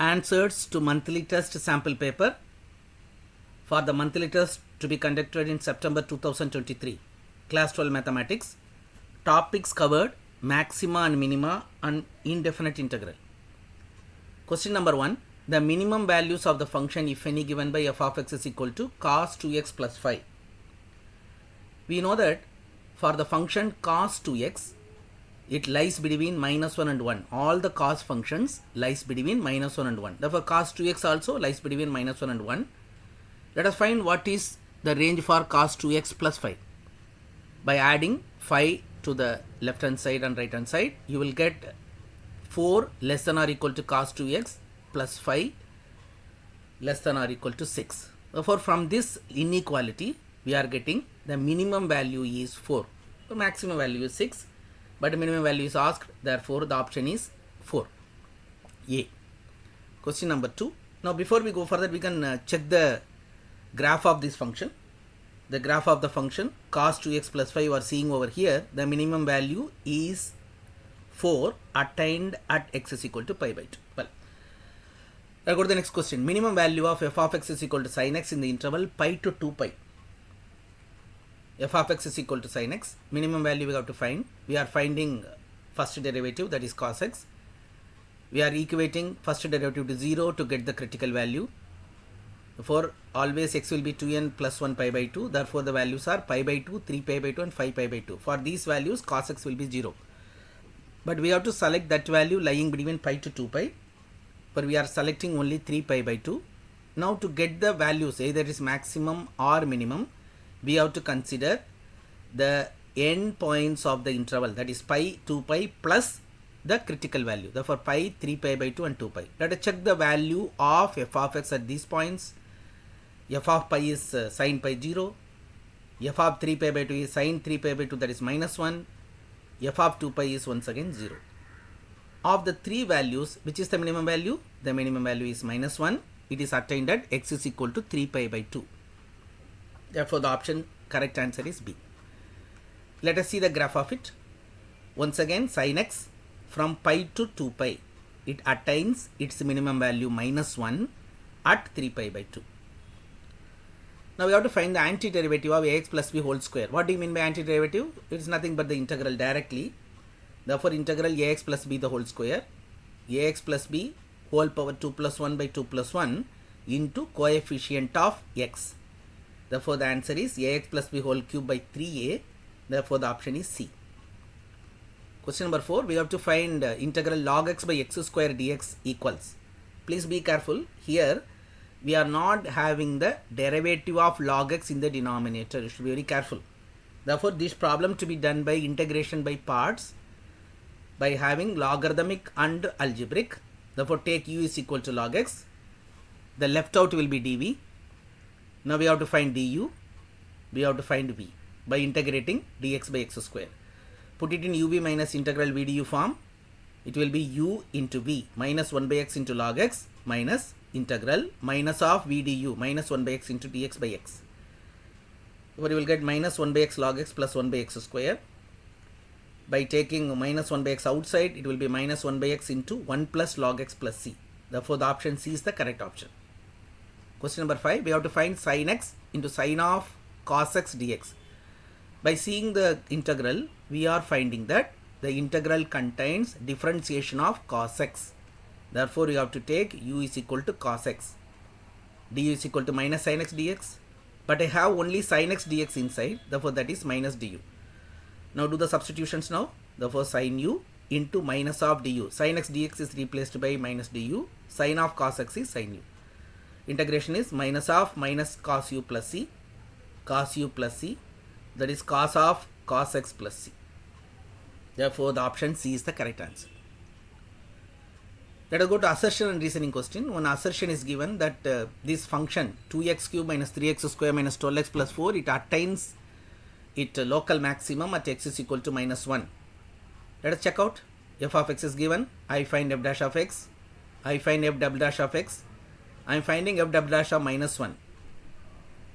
Answers to monthly test sample paper for the monthly test to be conducted in September 2023. Class 12 Mathematics. Topics covered: maxima and minima and indefinite integral. Question number 1. The minimum values of the function, if any, given by f of x is equal to cos 2x plus 5. We know that for the function cos 2x, it lies between minus 1 and 1. All the cos functions lies between minus 1 and 1. Therefore, cos 2x also lies between minus 1 and 1. Let us find what is the range for cos 2x plus 5. By adding 5 to the left hand side and right hand side, you will get 4 less than or equal to cos 2x plus 5 less than or equal to 6. Therefore, from this inequality, we are getting the minimum value is 4. The maximum value is 6. But the minimum value is asked, therefore the option is 4. A. Question number 2. Now before we go further, we can check the graph of this function. The graph of the function cos 2x plus 5 are seeing over here. The minimum value is 4 attained at x is equal to pi by 2. Well, I'll go to the next question. Minimum value of f of x is equal to sin x in the interval pi to 2 pi. F of x is equal to sin x. Minimum value we have to find. We are finding first derivative, that is cos x. We are equating first derivative to 0 to get the critical value. Therefore, always x will be 2n plus 1 pi by 2. Therefore, the values are pi by 2, 3 pi by 2 and 5 pi by 2. For these values, cos x will be 0. But we have to select that value lying between pi to 2 pi. But we are selecting only 3 pi by 2. Now, to get the values, either it is maximum or minimum, we have to consider the end points of the interval, that is pi, 2 pi plus the critical value. Therefore, pi, 3 pi by 2 and 2 pi. Let us check the value of f of x at these points. F of pi is sin pi 0. F of 3 pi by 2 is sin 3 pi by 2, that is minus 1. F of 2 pi is once again 0. Of the three values, which is the minimum value? The minimum value is minus 1. It is attained at x is equal to 3 pi by 2. Therefore, the option correct answer is B. Let us see the graph of it. Once again, sin x from pi to 2 pi, it attains its minimum value minus 1 at 3 pi by 2. Now we have to find the antiderivative of ax plus b whole square. What do you mean by antiderivative? It is nothing but the integral directly. Therefore, integral ax plus b the whole square, ax plus b whole power 2 plus 1 by 2 plus 1 into coefficient of x. Therefore, the answer is ax plus b whole cube by 3a. Therefore, the option is C. Question number 4. We have to find integral log x by x square dx equals. Please be careful. Here, we are not having the derivative of log x in the denominator. You should be very careful. Therefore, this problem to be done by integration by parts by having logarithmic and algebraic. Therefore, take u is equal to log x. The left out will be dv. Now we have to find du, we have to find v by integrating dx by x square. Put it in uv minus integral v du form. It will be u into v minus 1 by x into log x minus integral minus of v du minus 1 by x into dx by x. Therefore, you will get minus 1 by x log x plus 1 by x square. By taking minus 1 by x outside, it will be minus 1 by x into 1 plus log x plus c. Therefore, the option C is the correct option. Question number 5. We have to find sin x into sin of cos x dx. By seeing the integral, we are finding that the integral contains differentiation of cos x. Therefore, you have to take u is equal to cos x. Du is equal to minus sin x dx. But I have only sin x dx inside. Therefore, that is minus du. Now, do the substitutions now. Therefore, sin u into minus of du. Sin x dx is replaced by minus du. Sin of cos x is sin u. Integration is minus of minus cos u plus c, cos u plus c, that is cos of cos x plus c. Therefore, the option C is the correct answer. Let us go to assertion and reasoning question. One assertion is given that this function 2x cube minus 3x square minus 12x plus 4, it attains its local maximum at x is equal to minus 1. Let us check out. F of x is given. I find f dash of x. I find f double dash of x. I am finding f double dash of minus 1.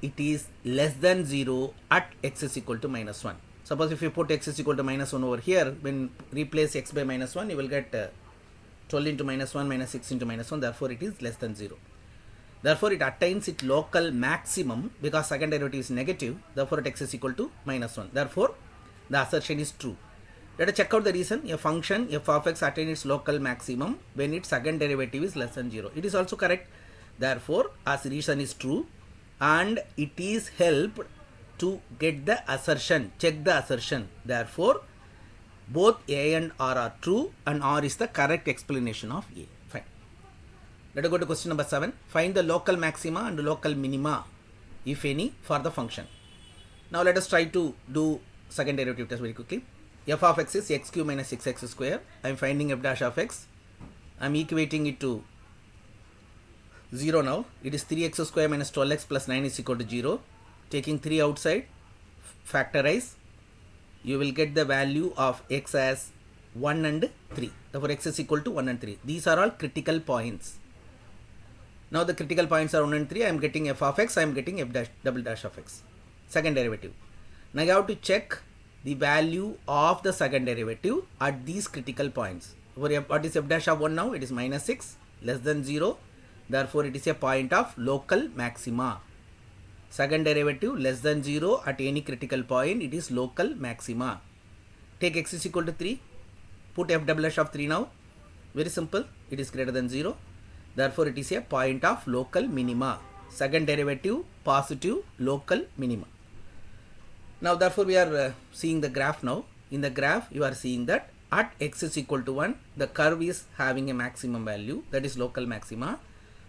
It is less than 0 at x is equal to minus 1. Suppose if you put x is equal to minus 1 over here, when replace x by minus 1, you will get 12 into minus 1 minus 6 into minus 1, therefore it is less than 0. Therefore it attains its local maximum because second derivative is negative, therefore at x is equal to minus 1. Therefore the assertion is true. Let us check out the reason. A function f of x attains its local maximum when its second derivative is less than 0. It is also correct. Therefore as reason is true and it is helped to get the assertion, check the assertion. Therefore both A and R are true and R is the correct explanation of A. Fine. Let us go to question number 7. Find the local maxima and local minima, if any, for the function. Now let us try to do second derivative test very quickly. F of x is x cube minus 6x square. I am finding f dash of x. I am equating it to 0 now. It is 3x square minus 12x plus 9 is equal to 0. Taking 3 outside, factorize. You will get the value of x as 1 and 3. Therefore x is equal to 1 and 3. These are all critical points. Now the critical points are 1 and 3. I am getting f of x. I am getting f dash double dash of x. Second derivative. Now you have to check the value of the second derivative at these critical points. What is f dash of 1 now? It is minus 6 less than 0. Therefore it is a point of local maxima. Second derivative less than 0 at any critical point, it is local maxima. Take x is equal to 3. Put f double dash of 3 now. Very simple. It is greater than 0. Therefore it is a point of local minima. Second derivative positive local minima. Now therefore we are seeing the graph now. In the graph you are seeing that at x is equal to 1, the curve is having a maximum value, that is local maxima.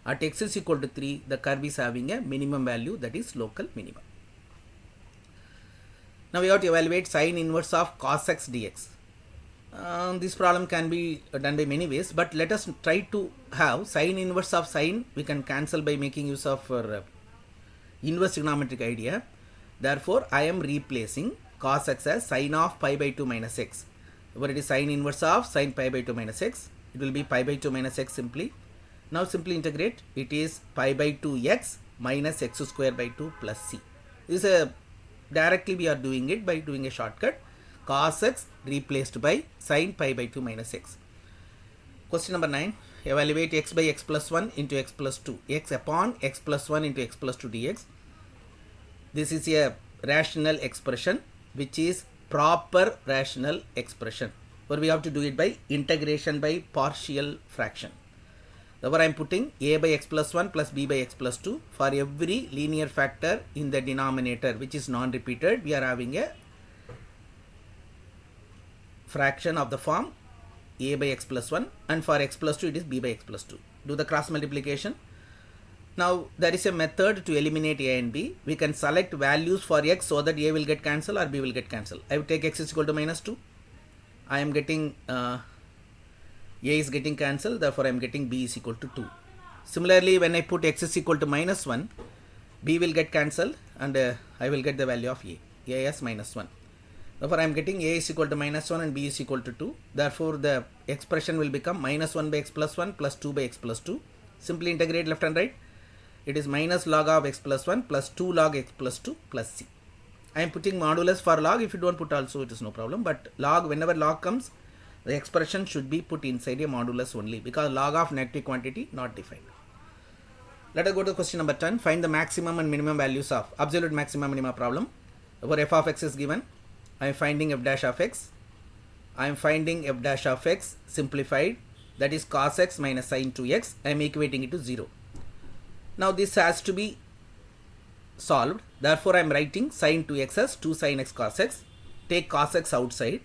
At x is equal to 3, the curve is having a minimum value, that is local minimum. Now we have to evaluate sine inverse of cos x dx. This problem can be done by many ways, but let us try to have sine inverse of sine. We can cancel by making use of inverse trigonometric idea. Therefore I am replacing cos x as sine of pi by 2 minus x. Where it is sine inverse of sine pi by 2 minus x. It will be pi by 2 minus x simply. Now simply integrate. It is pi by 2x minus x square by 2 plus c. This is a directly we are doing it by doing a shortcut. Cos x replaced by sine pi by 2 minus x. Question number 9. Evaluate x by x plus 1 into x plus 2. X upon x plus 1 into x plus 2 dx. This is a rational expression which is proper rational expression. But we have to do it by integration by partial fraction. Therefore I am putting a by x plus 1 plus b by x plus 2. For every linear factor in the denominator which is non-repeated, we are having a fraction of the form a by x plus 1, and for x plus 2 it is b by x plus 2. Do the cross multiplication. Now there is a method to eliminate a and b. We can select values for x so that a will get cancelled or b will get cancelled. I will take x is equal to minus 2. I am getting a is getting cancelled, therefore I am getting b is equal to 2. Similarly, when I put x is equal to minus 1, b will get cancelled and I will get the value of a as minus 1. Therefore I am getting a is equal to minus 1 and b is equal to 2. Therefore the expression will become minus 1 by x plus 1 plus 2 by x plus 2. Simply integrate left and right. It is minus log of x plus 1 plus 2 log x plus 2 plus c. I am putting modulus for log. If you don't put also, it is no problem. But log, whenever log comes, the expression should be put inside a modulus only, because log of negative quantity not defined. Let us go to question number 10. Find the maximum and minimum values of absolute maximum minima problem. Where f of x is given, I am finding f dash of x. I am finding f dash of x simplified, that is cos x minus sin 2x. I am equating it to 0. Now this has to be solved. Therefore I am writing sin 2x as 2 sin x cos x. Take cos x outside.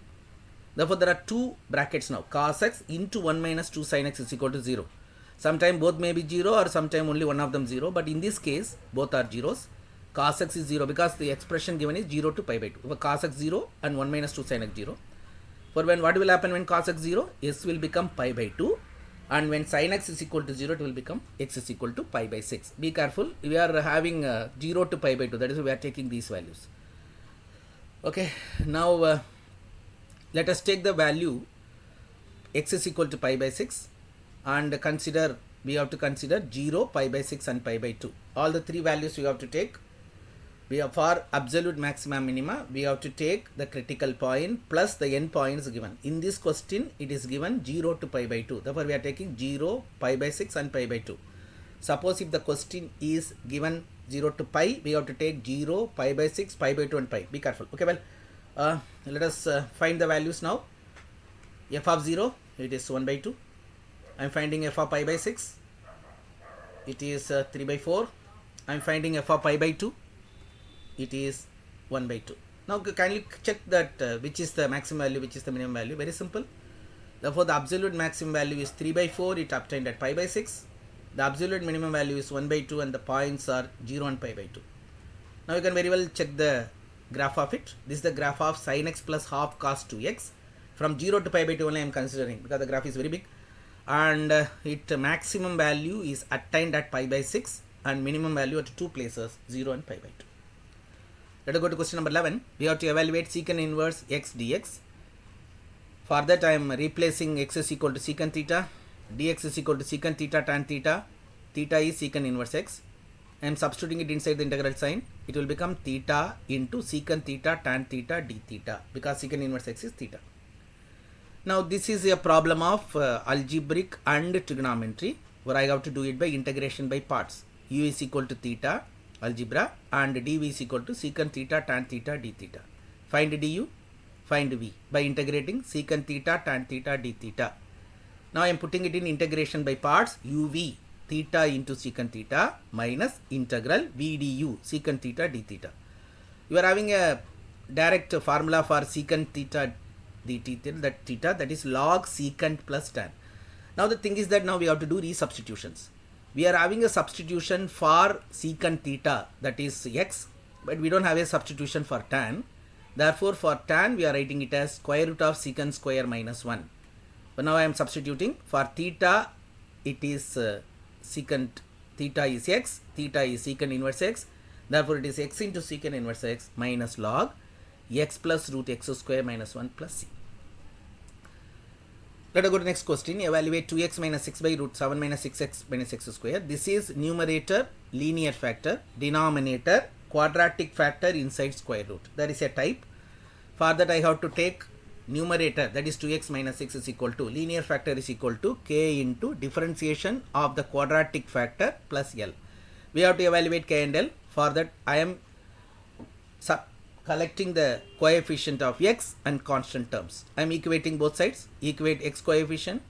Therefore there are two brackets now. Cos x into 1 minus 2 sin x is equal to 0. Sometime both may be 0 or sometime only one of them 0. But in this case both are zeros. Cos x is 0 because the expression given is 0 to pi by 2. For cos x 0 and 1 minus 2 sin x 0. For when what will happen when cos x 0? S will become pi by 2. And when sin x is equal to 0, it will become x is equal to pi by 6. Be careful. We are having 0 to pi by 2. That is why we are taking these values. Okay. Now let us take the value x is equal to pi by 6 and consider, we have to consider 0, pi by 6 and pi by 2. All the three values you have to take. for absolute maxima minima, we have to take the critical point plus the n points given. In this question, it is given 0 to pi by 2. Therefore, we are taking 0, pi by 6 and pi by 2. Suppose if the question is given 0 to pi, we have to take 0, pi by 6, pi by 2 and pi. Be careful. Okay, well, let us find the values now. F of 0, it is 1 by 2. I am finding f of pi by 6. It is 3 by 4. I am finding f of pi by 2. It is 1 by 2. Now kindly check that which is the maximum value, which is the minimum value. Very simple. Therefore, the absolute maximum value is 3 by 4. It obtained at pi by 6. The absolute minimum value is 1 by 2 and the points are 0 and pi by 2. Now you can very well check the graph of it. This is the graph of sin x plus half cos 2x. From 0 to pi by 2 only I am considering because the graph is very big. And its maximum value is attained at pi by 6 and minimum value at two places, 0 and pi by 2. Let us go to question number 11. We have to evaluate secant inverse x dx. For that, I am replacing x is equal to secant theta, dx is equal to secant theta tan theta. Theta is secant inverse x. I am substituting it inside the integral sign. It will become theta into secant theta tan theta d theta because secant inverse x is theta. Now, this is a problem of algebraic and trigonometry where I have to do it by integration by parts. U is equal to theta algebra and dv is equal to secant theta tan theta d theta. Find du, find v by integrating secant theta tan theta d theta. Now I am putting it in integration by parts. uv theta into secant theta minus integral v du secant theta d theta. You are having a direct formula for secant theta d theta, that is log secant plus tan. Now the thing is that now we have to do resubstitutions. We are having a substitution for secant theta, that is x, but we don't have a substitution for tan. Therefore, for tan we are writing it as square root of secant square minus 1. But now I am substituting for theta. It is secant theta is x, theta is secant inverse x. Therefore, it is x into secant inverse x minus log x plus root x square minus 1 plus c. Let us go to next question. Evaluate 2x minus 6 by root 7 minus 6x minus x square. This is numerator linear factor, denominator quadratic factor inside square root. There is a type. For that I have to take numerator, that is 2x minus 6 is equal to linear factor is equal to k into differentiation of the quadratic factor plus L. We have to evaluate k and L. For that I am collecting the coefficient of x and constant terms. I am equating both sides. Equate x coefficient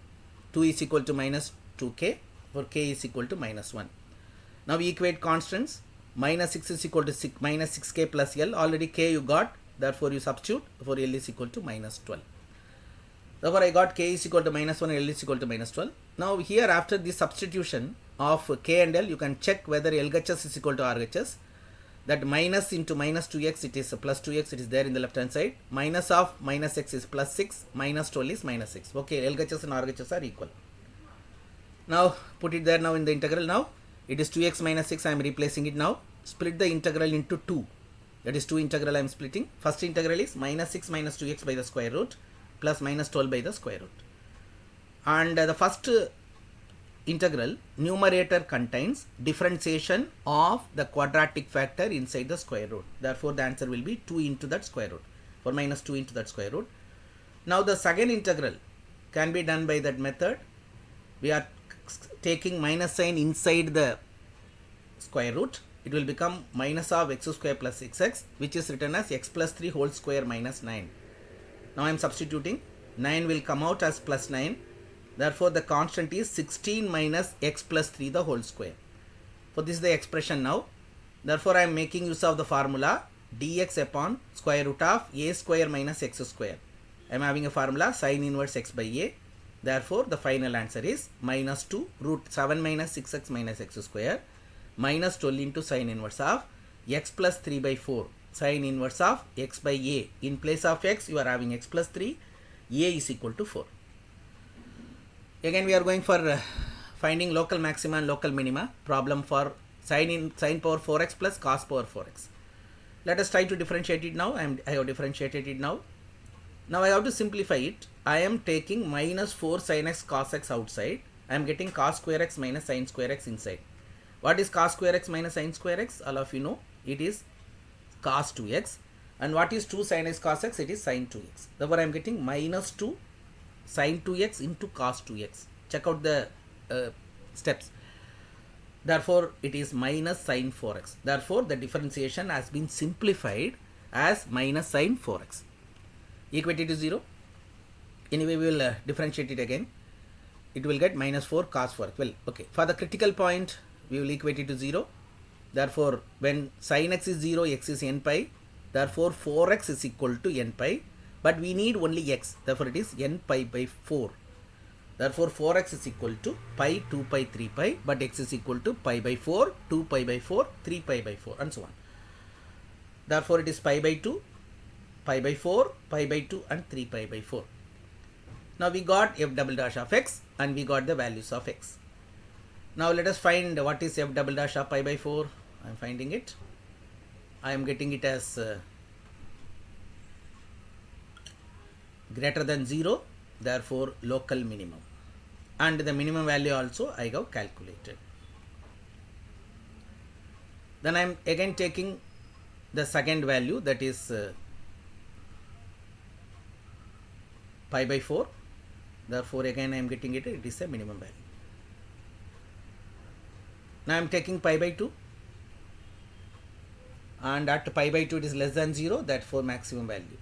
2 is equal to minus 2k for k is equal to minus 1. Now we equate constants. Minus 6 is equal to minus 6k plus L. Already k you got. Therefore you substitute for L is equal to minus 12. Therefore I got k is equal to minus 1 and L is equal to minus 12. Now here after this substitution of k and L, you can check whether LHS is equal to RHS. That minus into minus 2x, it is plus 2x, it is there in the left hand side. Minus of minus x is plus 6, minus 12 is minus 6. Okay, LHS and RHS are equal. Now put it there now in the integral. Now it is 2x minus 6, I am replacing it now. Split the integral into 2. That is 2 integral I am splitting. First integral is minus 6 minus 2x by the square root plus minus 12 by the square root. And the first integral numerator contains differentiation of the quadratic factor inside the square root. Therefore, the answer will be 2 into that square root, for minus 2 into that square root. Now, the second integral can be done by that method. We are taking minus sign inside the square root. It will become minus of x square plus 6x, which is written as x plus 3 whole square minus 9. Now, I am substituting. 9 will come out as plus 9. Therefore, the constant is 16 minus x plus 3 the whole square. For this is the expression now. Therefore, I am making use of the formula dx upon square root of a square minus x square. I am having a formula sin inverse x by a. Therefore, the final answer is minus 2 root 7 minus 6x minus x square minus 12 into sin inverse of x plus 3 by 4 sin inverse of x by a. In place of x, you are having x plus 3, a is equal to 4. Again, we are going for finding local maxima and local minima problem for sin power 4x plus cos power 4x. Let us try to differentiate it now. I have differentiated it now. Now I have to simplify it. I am taking minus 4 sin x cos x outside. I am getting cos square x minus sin square x inside. What is cos square x minus sin square x? All of you know. It is cos 2x. And what is 2 sin x cos x? It is sin 2x. Therefore, I am getting minus 2 sin 2x into cos 2x. Check out the steps. Therefore, it is minus sin 4x. Therefore, the differentiation has been simplified as minus sin 4x. Equate it to 0. Anyway, we will differentiate it again. It will get minus 4 cos 4x. Well, okay. For the critical point, we will equate it to 0. Therefore, when sin x is 0, x is n pi. Therefore, 4x is equal to n pi. But we need only x. Therefore, it is n pi by 4. Therefore, 4x is equal to pi, 2 pi, 3 pi. But x is equal to pi by 4, 2 pi by 4, 3 pi by 4 and so on. Therefore, it is pi by 2, pi by 4, pi by 2 and 3 pi by 4. Now, we got f double dash of x and we got the values of x. Now, let us find what is f double dash of pi by 4. I am finding it. I am getting it as greater than 0. Therefore, local minimum. And the minimum value also I have calculated. Then I am again taking the second value, that is pi by 4. Therefore, again I am getting it is a minimum value. Now I am taking pi by 2. And at pi by 2 it is less than 0. Therefore, maximum value.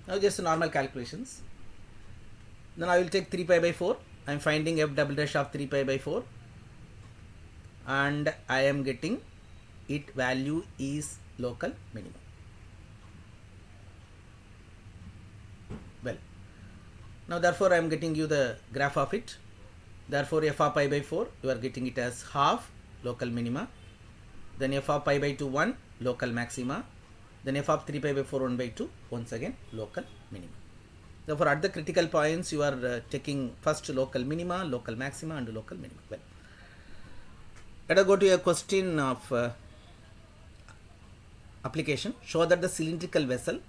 Now just normal calculations. Then I will take 3 pi by 4. I am finding f double dash of 3 pi by 4. And I am getting it value is local minimum. Well, now therefore I am getting you the graph of it. Therefore, f of pi by 4, you are getting it as half local minima. Then f of pi by 2, 1 local maxima. Then f of 3 pi by 4, 1 by 2, once again local minima. Therefore, at the critical points, you are taking first local minima, local maxima and local minima. Well, let us go to a question of application. Show that the cylindrical vessel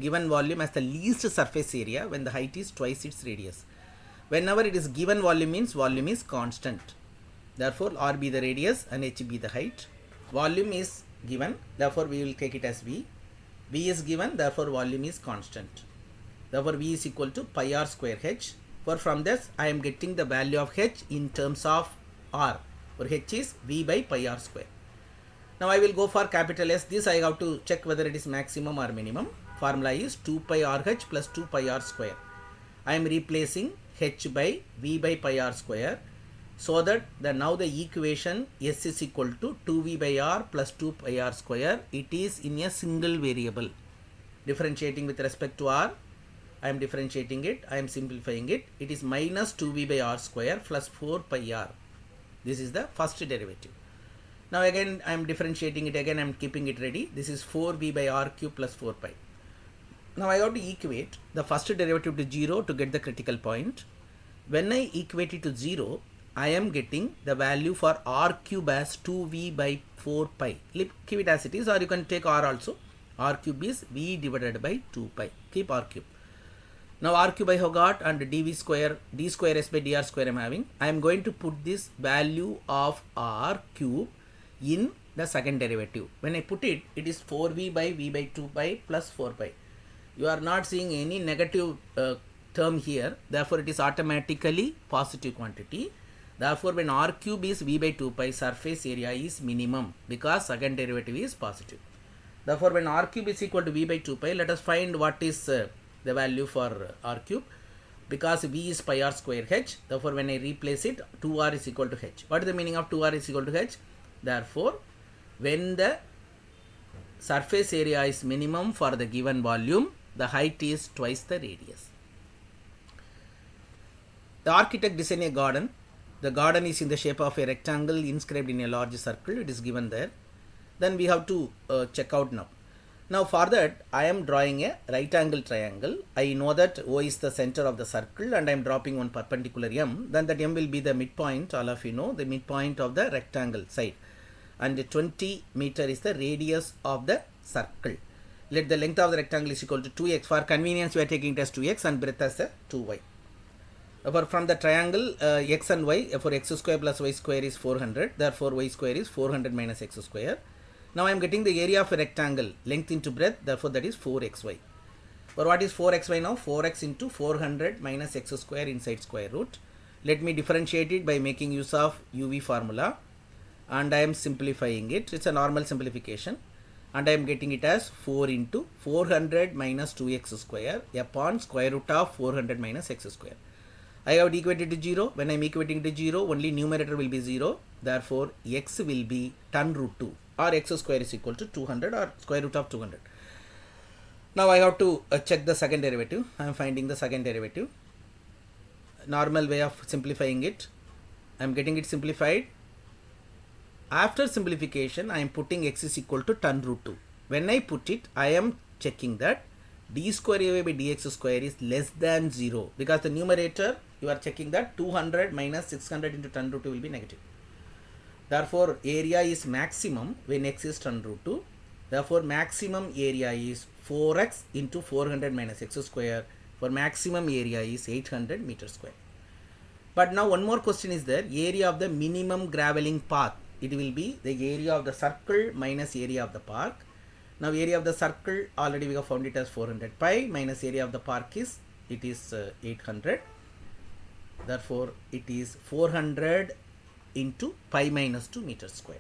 given volume has the least surface area when the height is twice its radius. Whenever it is given volume means volume is constant. Therefore, R be the radius and H be the height. Volume is given, therefore we will take it as V. V is given, therefore volume is constant. Therefore, V is equal to pi R square H. For from this, I am getting the value of H in terms of R. For H is V by pi R square. Now, I will go for capital S. This I have to check whether it is maximum or minimum. Formula is 2 pi RH plus 2 pi R square. I am replacing H by V by pi R square. So that now the equation S is equal to 2V by R plus 2 pi R square. It is in a single variable. Differentiating with respect to R. I am differentiating it. I am simplifying it. It is minus 2V by R square plus 4 pi R. This is the first derivative. Now again I am differentiating it. Again I am keeping it ready. This is 4V by R cube plus 4 pi. Now I have to equate the first derivative to 0 to get the critical point. When I equate it to 0, I am getting the value for R cube as 2V by 4 pi. Keep it as it is, or you can take R also. R cube is V divided by 2 pi. Keep R cube. Now R cube I have got and dV square, d square s by dr square I am having. I am going to put this value of R cube in the second derivative. When I put it, it is 4V by V by 2 pi plus 4 pi. You are not seeing any negative term here. Therefore, it is automatically positive quantity. Therefore, when R cube is V by 2 pi, surface area is minimum because second derivative is positive. Therefore, when R cube is equal to V by 2 pi, let us find what is the value for R cube. Because V is pi R square H. Therefore, when I replace it, 2R is equal to H. What is the meaning of 2R is equal to H? Therefore, when the surface area is minimum for the given volume, the height is twice the radius. The architect designed a garden. The garden is in the shape of a rectangle inscribed in a large circle. It is given there. Then we have to check out now. Now for that, I am drawing a right angle triangle. I know that O is the center of the circle and I am dropping one perpendicular M. Then that M will be the midpoint, all of you know, the midpoint of the rectangle side. And 20 meter is the radius of the circle. Let the length of the rectangle is equal to 2x. For convenience, we are taking it as 2x and breadth as 2y. Therefore, from the triangle x and y, for x square plus y square is 400. Therefore, y square is 400 minus x square. Now I am getting the area of a rectangle, length into breadth, therefore that is 4xy. But what is 4xy now? 4x into 400 minus x square inside square root. Let me differentiate it by making use of UV formula, and I am simplifying it. It's a normal simplification, and I am getting it as 4 into 400 minus 2x square upon square root of 400 minus x square. I have equated to 0. When I am equating to 0, only numerator will be 0. Therefore, x will be 10 root 2, or x square is equal to 200, or square root of 200. Now I have to check the second derivative. I am finding the second derivative. Normal way of simplifying it. I am getting it simplified. After simplification, I am putting x is equal to 10 root 2. When I put it, I am checking that d square ay by dx square is less than 0, because the numerator, you are checking that 200 minus 600 into 10 root 2 will be negative. Therefore, area is maximum when x is 10 root 2. Therefore, maximum area is 4x into 400 minus x square. For maximum area is 800 meter square. But now one more question is there. Area of the minimum graveling path. It will be the area of the circle minus area of the park. Now area of the circle, already we have found it as 400 pi, minus area of the park is, it is 800. Therefore, it is 400 into pi minus 2 meter square.